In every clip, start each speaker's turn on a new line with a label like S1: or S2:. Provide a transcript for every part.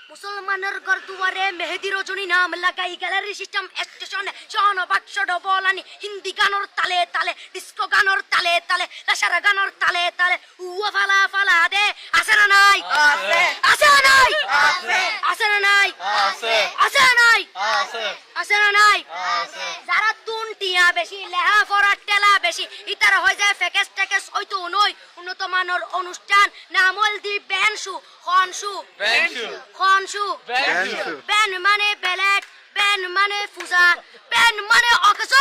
S1: মুসলমানের ঘর দুয়ারে মেহেদি রজনী নাম লাগাই গ্যালারি সিস্টেম স্টেশনে শহন বাক্স ডবলানি হিন্দি গানোর তালে তালে ডিস্কো গানোর তালে তালে লাসারা গানোর তালে তালে উয়া ফালা ফালা দে আছে না নাই আছে আছে না নাই আছে আছে না নাই আছে আছে না নাই আছে আছে না নাই আছে যারা তুনটিয়া বেশি লেহা ফরা টেলা বেশি ইতারা হয়ে যায় ফেকেস টেকেস হয়তো নয় উন্নত মানের অনুষ্ঠান নামল দি বেনশু খনশু খনশু বেন মানে বেলেট বেন মানে ফুজা বেন মানে অকস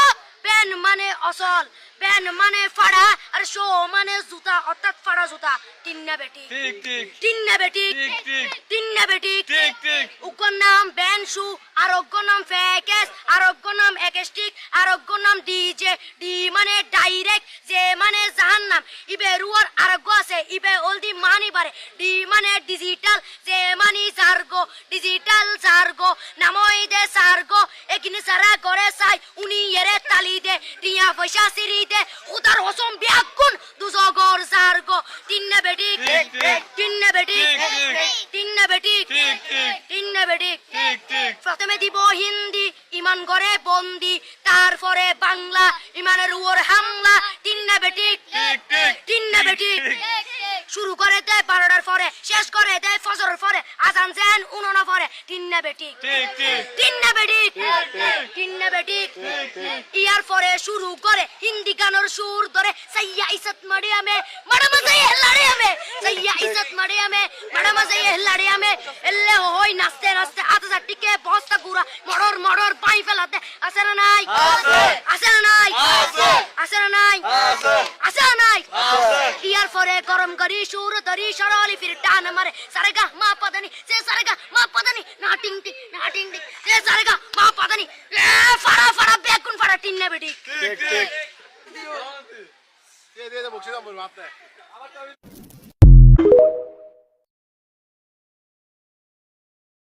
S1: বেন মানে অসল বেন মানে ফাড়া আর শো মানে জুতা অর্থাৎ ফাড়া জুতা তিন্না বেটি ঠিক ঠিক তিন্না বেটি ঠিক ঠিক তিন্না বেটি ঠিক ঠিক উকর নাম বেনশু আরোগ্য নাম ফেকেস আরোগ্য নাম একেস্টিক আরোগ্য নাম ডিজে ডি মানে ডাইরেক্ট যে মানে জাহান্নাম ইবে রুয়ার আরোগ্য আছে ইবে অলদি মানি বারে ডি মানে ডিজিটাল যে মানি জার্গো ডিজিটাল জার্গো নামই দে সার্গো একিনি সারা করে সাই উনি এরে তালি দে টিয়া পয়সা সিরি দে উদার হসম বিয়াকুন দুজগর জার্গো তিন্না বেটি ঠিক ঠিক তিন্না বেটি ঠিক ঠিক তিন্না বেটি ঠিক ঠিক তিন্না বেটি ঠিক ঠিক প্রথমে দিব হিন্দি ইমান করে বন্দি তারপরে বাংলা ইমানের উপর হামলা তিন্না বেটি ঠিক ঠিক তিন্না বেটি শুরু করে দেয় 12টার পরে শেষ করে দেয় ফজরের পরে আজান যেন উননা পরে তিন্না বেটি ঠিক ঠিক তিন্না বেটি ঠিক ঠিক তিন্না বেটি ঠিক ঠিক ইয়ার পরে শুরু করে হিন্দি গানের সুর ধরে সাইয়া ইজ্জত মারিয়ামে ম্যাডাম যাই হেলাড়িয়ামে সাইয়া ইজ্জত মারিয়ামে ম্যাডাম যাই হেলাড়িয়ামে এলে হই নাচতে নাচতে আধা টিকে বস্তা গুড়া মড়র মড়র পাই ফেলাতে আছে না নাই আছে আছে না নাই আছে আছে না নাই আছে আছে না নাই আছে ইয়ার পরে গরম করি সুর ধরি সরলি ফির টান মারে সারেগা মা পদানি সে সারেগা মা পদানি না টিং টিং না টিং টিং সে সারেগা মা পদানি ফাড়া ফাড়া বেগুন ফাড়া টিন্না বেটি ঠিক ঠিক দিয়ে বকশিস বলবো আপনি